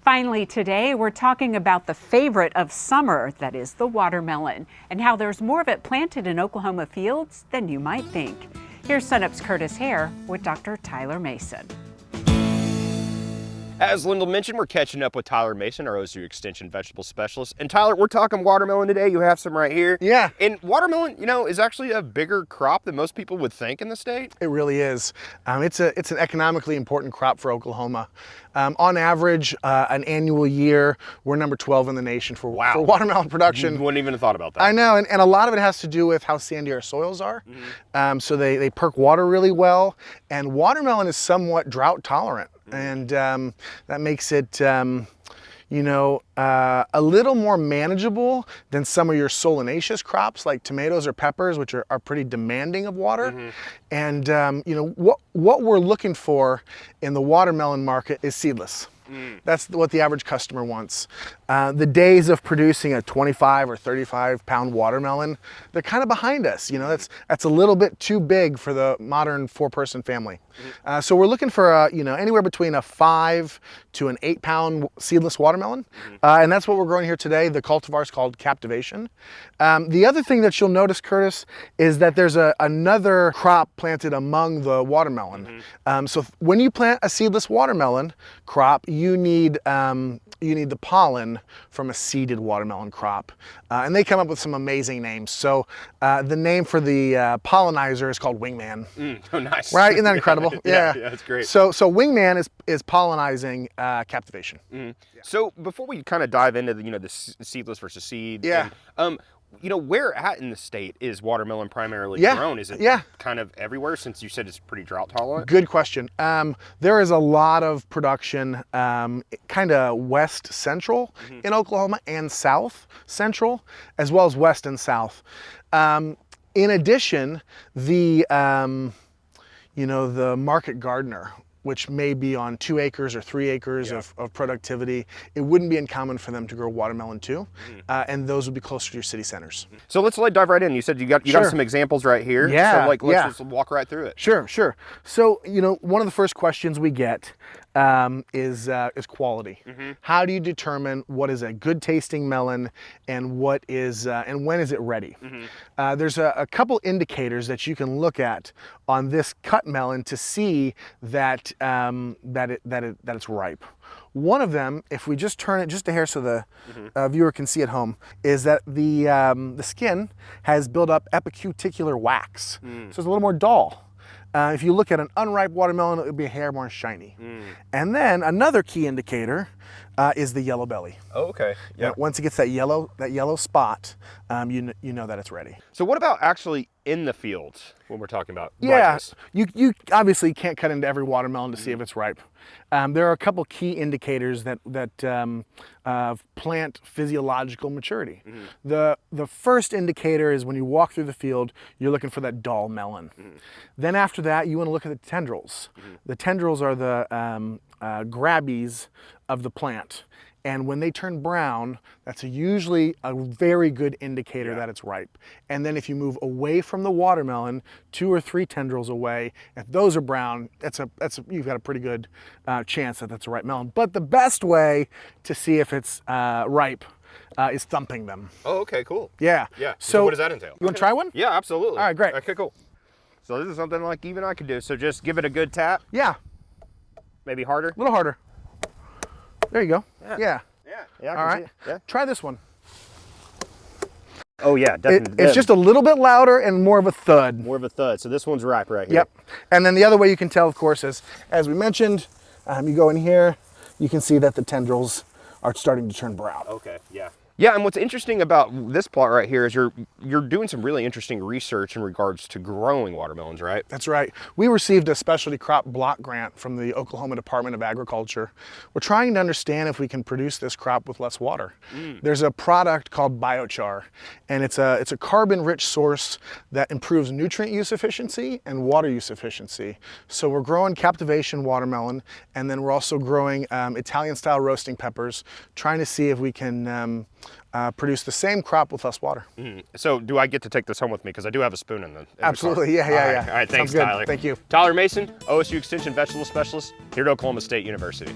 Finally, today we're talking about the favorite of summer, that is the watermelon, and how there's more of it planted in Oklahoma fields than you might think. Here's SunUp's Curtis Hare with Dr. Tyler Mason. As Lyndall mentioned, we're catching up with Tyler Mason, our OSU Extension vegetable specialist. And Tyler, we're talking watermelon today. You have some right here. Yeah. And watermelon, is actually a bigger crop than most people would think in the state. It really is. It's an economically important crop for Oklahoma. On average, an annual year, we're number 12 in the nation for watermelon production. You wouldn't even have thought about that. I know, and a lot of it has to do with how sandy our soils are. So they perk water really well, and watermelon is somewhat drought tolerant. And that makes it, a little more manageable than some of your solanaceous crops like tomatoes or peppers, which are pretty demanding of water. And, what we're looking for in the watermelon market is seedless. That's what the average customer wants. The days of producing a 25 or 35 pound watermelon, they're kind of behind us. That's a little bit too big for the modern 4-person family. So we're looking for anywhere between a 5 to an 8 pound seedless watermelon. And that's what we're growing here today. The cultivar is called Captivation. The other thing that you'll notice, Curtis, is that there's another crop planted among the watermelon. So when you plant a seedless watermelon crop, you need the pollen from a seeded watermelon crop. And they come up with some amazing names. So the name for the pollinizer is called Wingman. Oh, nice. Right? Isn't that incredible? Yeah, that's great. So Wingman is pollinizing Captivation. So before we kind of dive into the seedless versus seed, where at in the state is watermelon primarily grown? Is it kind of everywhere, since you said it's pretty drought tolerant? Good question. There is a lot of production kind of west central in Oklahoma and south central, as well as west and south. In addition, the market gardener, which may be on 2 acres or 3 acres of productivity, it wouldn't be uncommon for them to grow watermelon too, and those would be closer to your city centers. So let's dive right in. You said you got some examples right here. Yeah. So let's just walk right through it. Sure. So one of the first questions we get is quality. How do you determine what is a good tasting melon and what is and when is it ready? There's a couple indicators that you can look at on this cut melon to see that it's ripe. One of them, if we just turn it just a hair so the viewer can see at home, is that the skin has built up epicuticular wax, so it's a little more dull. If you look at an unripe watermelon, it would be a hair more shiny. And then another key indicator is the yellow belly. Oh, okay. Yeah. Once it gets that yellow spot, you know that it's ready. So what about actually in the fields when we're talking about ripeness? You obviously can't cut into every watermelon to see if it's ripe. There are a couple key indicators that plant physiological maturity. The first indicator is when you walk through the field, you're looking for that dull melon. Then after that, you want to look at the tendrils. The tendrils are the grabbies of the plant. And when they turn brown, that's usually a very good indicator that it's ripe. And then if you move away from the watermelon, 2 or 3 tendrils away, if those are brown, you've got a pretty good chance that that's a ripe melon. But the best way to see if it's ripe is thumping them. Oh, okay, cool. Yeah. So what does that entail? You want to try one? Yeah, absolutely. All right, great. Okay, cool. So this is something like even I could do. So just give it a good tap. Yeah. Maybe harder? A little harder. There you go. Yeah. Yeah. All right. Yeah. Try this one. Oh yeah, definitely. It's just a little bit louder and more of a thud. More of a thud. So this one's ripe right here. Yep. And then the other way you can tell, of course, is as we mentioned, you go in here, you can see that the tendrils are starting to turn brown. Okay. Yeah. Yeah, and what's interesting about this plot right here is you're doing some really interesting research in regards to growing watermelons, right? That's right. We received a specialty crop block grant from the Oklahoma Department of Agriculture. We're trying to understand if we can produce this crop with less water. There's a product called biochar, and it's a carbon-rich source that improves nutrient use efficiency and water use efficiency. So we're growing Captivation watermelon, and then we're also growing Italian-style roasting peppers, trying to see if we can produce the same crop with less water. So do I get to take this home with me? Because I do have a spoon in the Absolutely, car. yeah. All right, thanks, Sounds good. Tyler. Thank you. Tyler Mason, OSU Extension Vegetable Specialist here at Oklahoma State University.